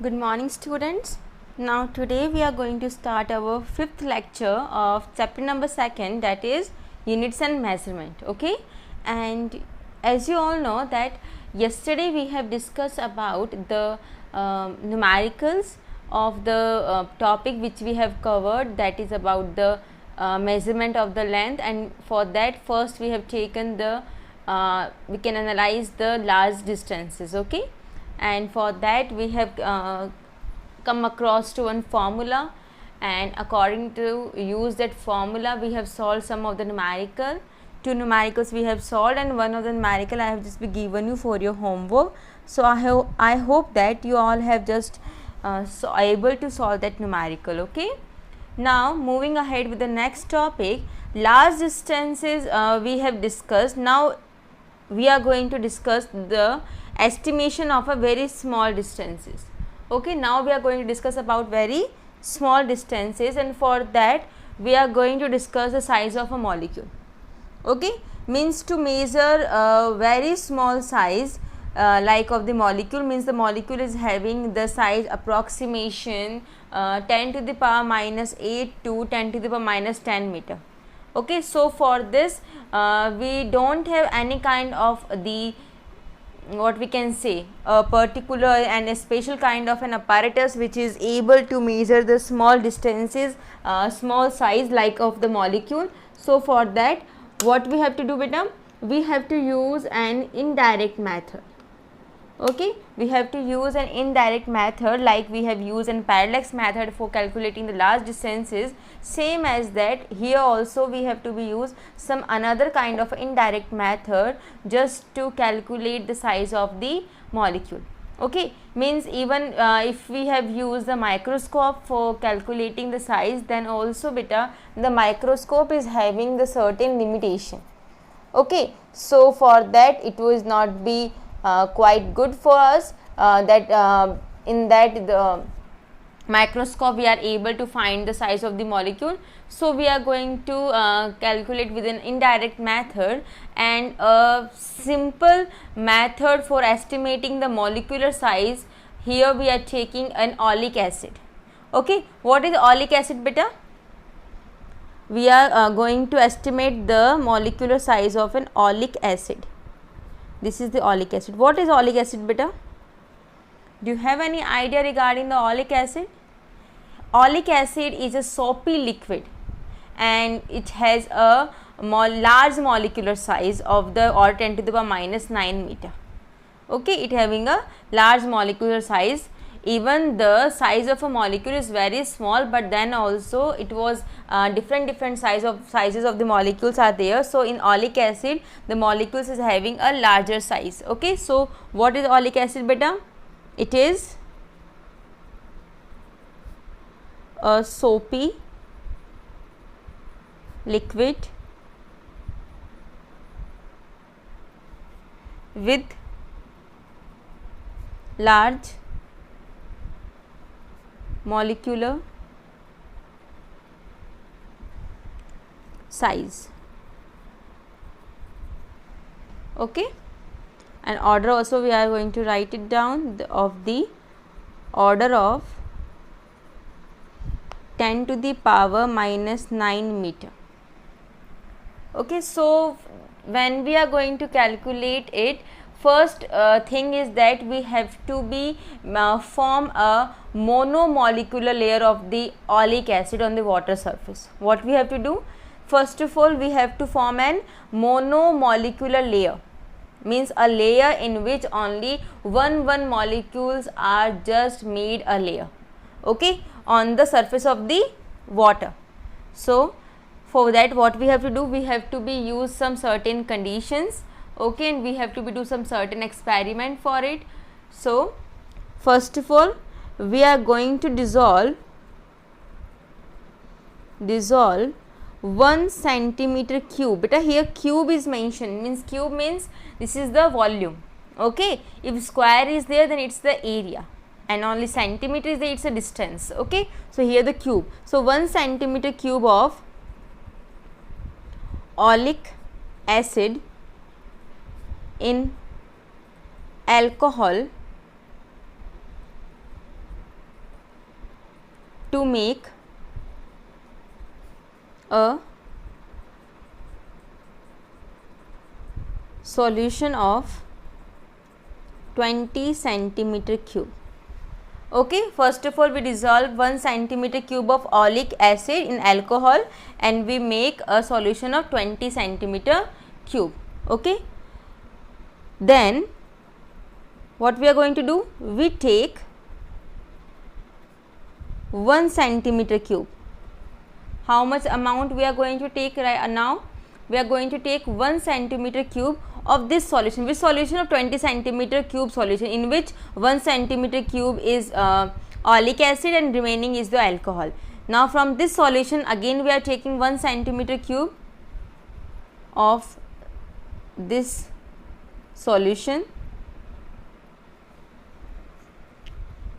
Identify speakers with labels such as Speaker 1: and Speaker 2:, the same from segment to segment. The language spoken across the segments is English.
Speaker 1: Good morning, students. Now today we are going to start our fifth lecture of chapter number 2, that is units and measurement. Okay, and as you all know that yesterday we have discussed about the numericals of the topic which we have covered, that is about the measurement of the length, and for that first we have taken the we can analyze the large distances. Okay, and for that we have come across to one formula, and according to use that formula we have solved some of the two numericals we have solved, and one of the numerical I have just be given you for your homework. So I hope that you all have just able to solve that numerical. Okay, now moving ahead with the next topic, large distances we have discussed. Now we are going to discuss the estimation of a very small distances. Okay, now we are going to discuss about very small distances, and for that we are going to discuss the size of a molecule. Okay, means to measure a very small size like of the molecule, means the molecule is having the size approximation 10 to the power minus 8 to 10 to the power minus 10 meter. Okay, so for this we don't have any kind of the what we can say a particular and a special kind of an apparatus which is able to measure the small distances, small size like of the molecule. So for that what we have to do, beta, we have to use an indirect method. Okay, we have to use an indirect method like we have used an parallax method for calculating the large distances. Same as that, here also we have to be use some another kind of indirect method just to calculate the size of the molecule. Okay, means even if we have used the microscope for calculating the size, then also beta the microscope is having the certain limitation. Okay, so for that it will not be quite good for us that in that the microscope we are able to find the size of the molecule. So we are going to calculate with an indirect method, and a simple method for estimating the molecular size. Here we are taking an oleic acid. Okay, what is oleic acid, beta? We are going to estimate the molecular size of an oleic acid. This is the oleic acid. What is oleic acid, beta? Do you have any idea regarding the oleic acid? Oleic acid is a soapy liquid, and it has a large molecular size of the or 10 to the power minus 9 meter. Okay, it having a large molecular size. Even the size of a molecule is very small, but then also it was different sizes of the molecules are there. So in oleic acid the molecules is having a larger size. Okay, so what is oleic acid, beta? It is a soapy liquid with large molecular size. Okay, and order also we are going to write it down of the order of 10 to the power minus 9 meter. Okay, so when we are going to calculate it, first thing is that we have to be form a monomolecular layer of the oleic acid on the water surface. What we have to do? First of all, we have to form an monomolecular layer, means a layer in which only one molecules are just made a layer. Okay, on the surface of the water. So for that what we have to do? We have to be use some certain conditions. Okay, and we have to be do some certain experiment for it. So first of all we are going to dissolve 1 centimeter cube. Beta, here cube is mentioned, means cube means this is the volume. Okay, if square is there then it's the area, and only centimeter is there, it's a distance. Okay, so here the cube. So 1 centimeter cube of oleic acid in alcohol to make a solution of 20 centimeter cube. Okay, first of all we dissolve 1 centimeter cube of oleic acid in alcohol and we make a solution of 20 centimeter cube. Okay, then what we are going to do, we take 1 centimeter cube. How much amount we are going to take right now? We are going to take 1 centimeter cube of this solution, which solution of 20 centimeter cube solution, in which 1 centimeter cube is oleic acid and remaining is the alcohol. Now from this solution again we are taking 1 centimeter cube of this solution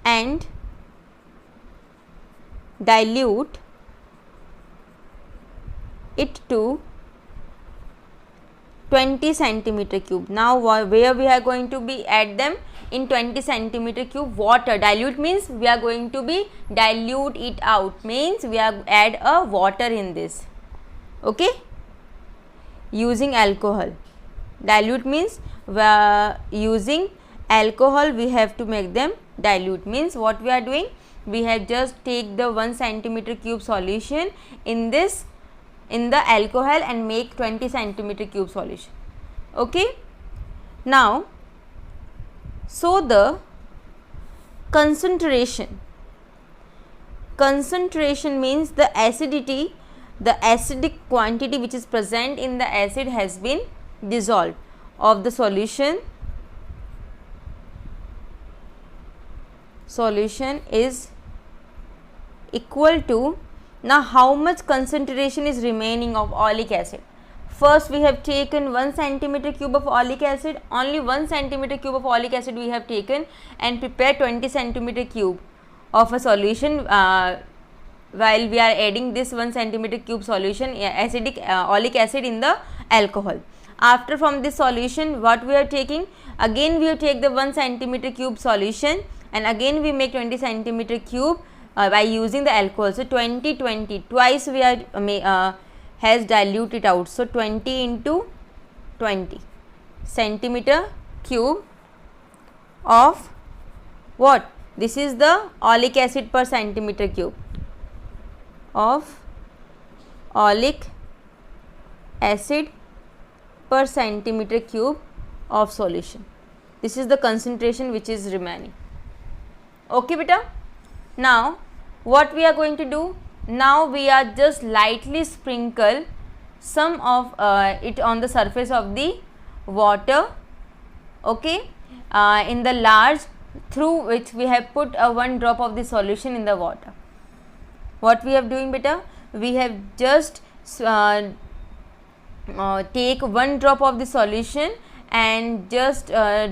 Speaker 1: and dilute it to 20 centimeter cube. Now where we are going to be add them in 20 centimeter cube water. Dilute means we are going to be dilute it out, means we are add a water in this. Okay, using alcohol. Dilute means we are using alcohol, we have to make them dilute, means what we are doing, we have just take the 1 centimeter cube solution in this, in the alcohol and make 20 centimeter cube solution. Okay, now so the concentration means the acidity, the acidic quantity which is present in the acid has been dissolved of the solution is equal to, now how much concentration is remaining of oleic acid. First we have taken 1 centimeter cube of oleic acid, only 1 centimeter cube of oleic acid we have taken and prepare 20 centimeter cube of a solution while we are adding this 1 centimeter cube solution acidic oleic acid in the alcohol. After from this solution what we are taking, again we will take the 1 centimeter cube solution and again we make 20 centimeter cube by using the alcohol. So 20 twice we are has diluted out. So 20 into 20 centimeter cube of what? This is the oleic acid per centimeter cube, of oleic acid per centimeter cube of solution. This is the concentration which is remaining. Okay beta. Now what we are going to do, now we are just lightly sprinkle some of it on the surface of the water. Okay, in the large through which we have put a 1 drop of the solution in the water. What we are doing beta, we have just take 1 drop of the solution and just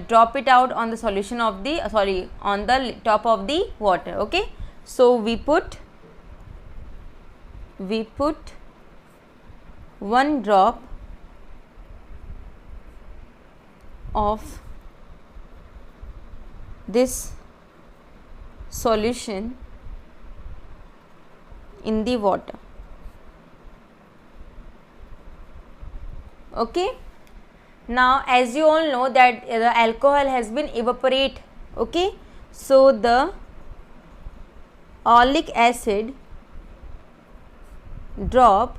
Speaker 1: drop it out on the solution of the on the top of the water. Okay, so we put 1 drop of this solution in the water. Okay, now as you all know that the alcohol has been evaporate. Okay, so the oleic acid drop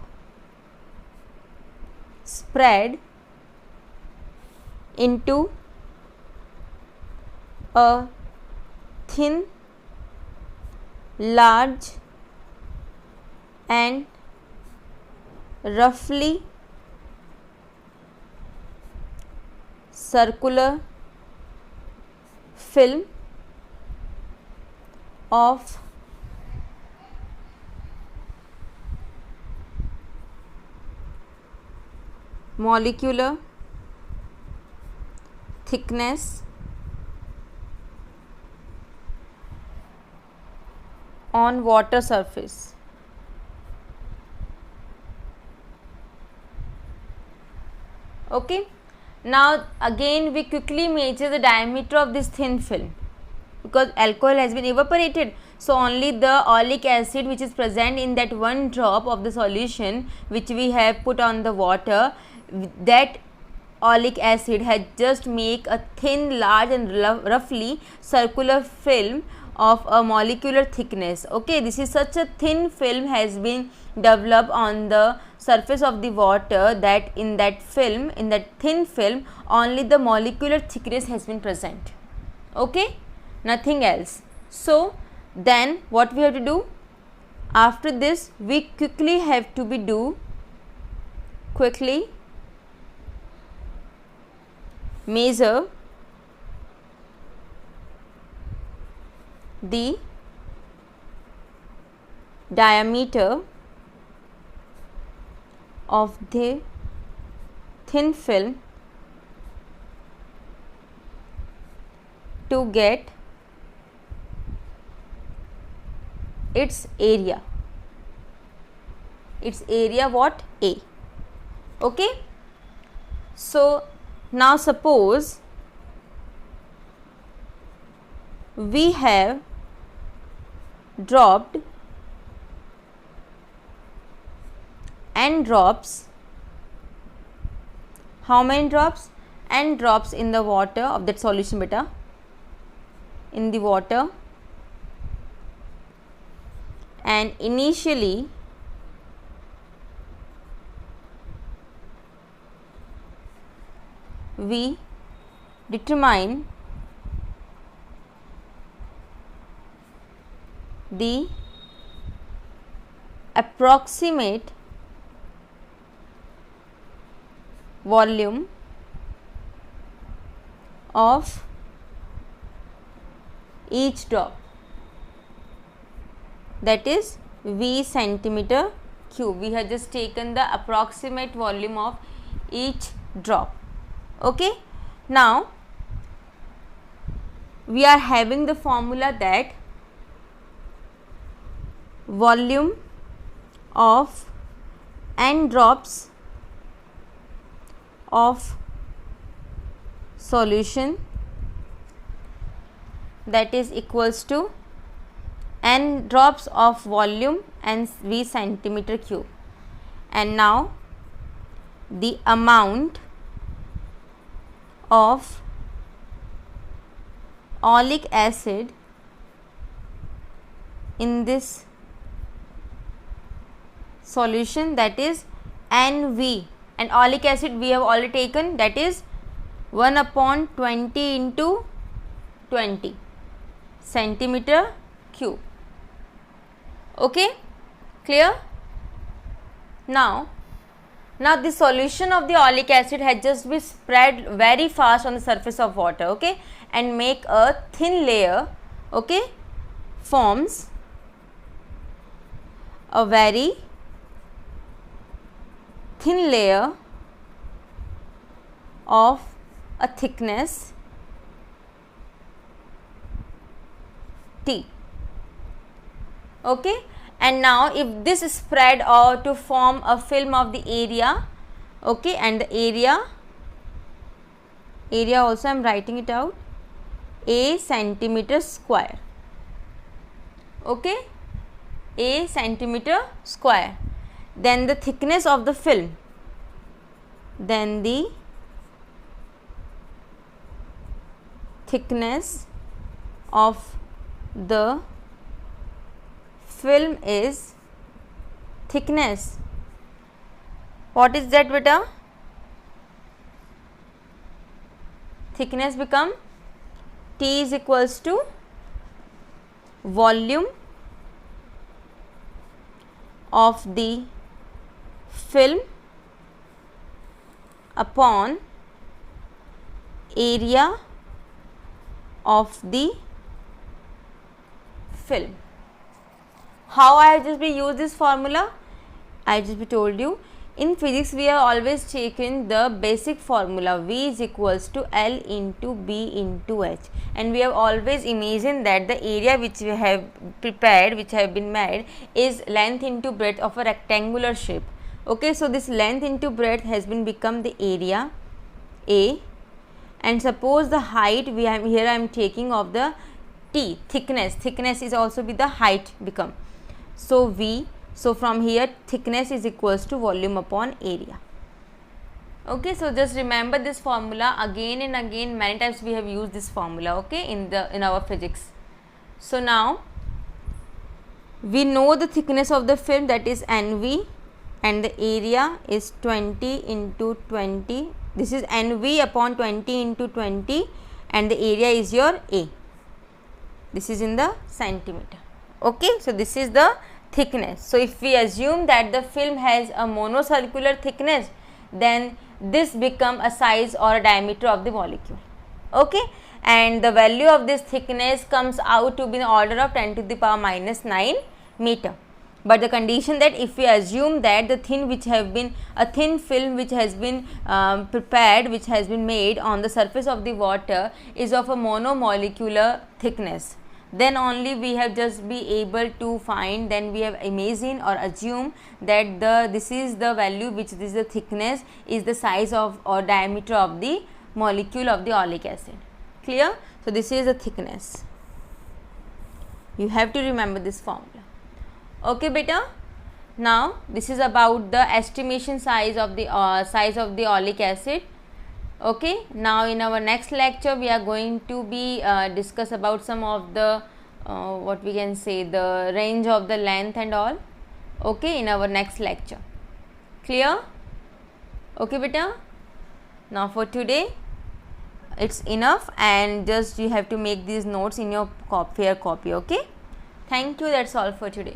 Speaker 1: spread into a thin, large and roughly circular film of molecular thickness on water surface. Okay, now again we quickly measure the diameter of this thin film. because alcohol has been evaporated. So only the oleic acid which is present in that one drop of the solution which we have put on the water, that oleic acid has just make a thin, large and roughly circular film of a molecular thickness. Okay, this is such a thin film has been developed on the surface of the water, that in that film, in that thin film, only the molecular thickness has been present. Okay, nothing else. So then what we have to do after this, we quickly have to be measure the diameter of the thin film to get its area. Its area what? A. Okay. So now suppose we have dropped n drops. How many drops? N drops in the water of that solution beta, in the water, and initially we determine the approximate volume of each drop, that is V centimeter cube. We have just taken the approximate volume of each drop. Okay. Now we are having the formula that volume of n drops of solution, that is equals to n drops of volume and V centimeter cube. And now the amount of oleic acid in this solution, that is NV, and oleic acid we have already taken, that is 1/20 into 20 centimeter cube. Okay, clear? Now the solution of the oleic acid has just been spread very fast on the surface of water, okay, and make a thin layer, okay, forms a very thin layer of a thickness T. Okay, and now if this is spread out to form a film of the area, okay, and the area also I am writing it out, A centimeter square. Okay, A centimeter square. Then the thickness of the film, then the thickness of the film is thickness. What is that beta? Thickness become T is equals to volume of the film upon area of the film. How I have just be used this formula? I just be told you, in physics we have always taken the basic formula V is equals to L into B into H, and we have always imagined that the area which we have prepared, which have been made, is length into breadth of a rectangular shape. Okay, so this length into breadth has been become the area A, and suppose the height we have here I am taking of the T, thickness is also be the height become. So V, so from here thickness is equals to volume upon area. Okay, so just remember this formula again and again, many times we have used this formula, okay, in our physics. So now we know the thickness of the film, that is NV, and the area is 20 into 20. This is NV upon 20 into 20, and the area is your A. This is in the centimeter. Okay, so this is the thickness. So if we assume that the film has a monocircular thickness, then this become a size or a diameter of the molecule. Okay, and the value of this thickness comes out to be in the order of 10 to the power minus 9 meter. But the condition that if we assume that the thin film which has been prepared, which has been made on the surface of the water is of a monomolecular thickness, then only we have just be able to find, then we have imagine or assume that this is the value, which this is the thickness, is the size of or diameter of the molecule of the oleic acid. Clear? So this is the thickness. You have to remember this formula. Okay beta, now this is about the estimation size of the oleic acid. Okay, now in our next lecture we are going to be discuss about some of the what we can say, the range of the length and all. Okay, in our next lecture. Clear? Okay beta, now for today it's enough, and just you have to make these notes in your fair copy. Okay, thank you, that's all for today.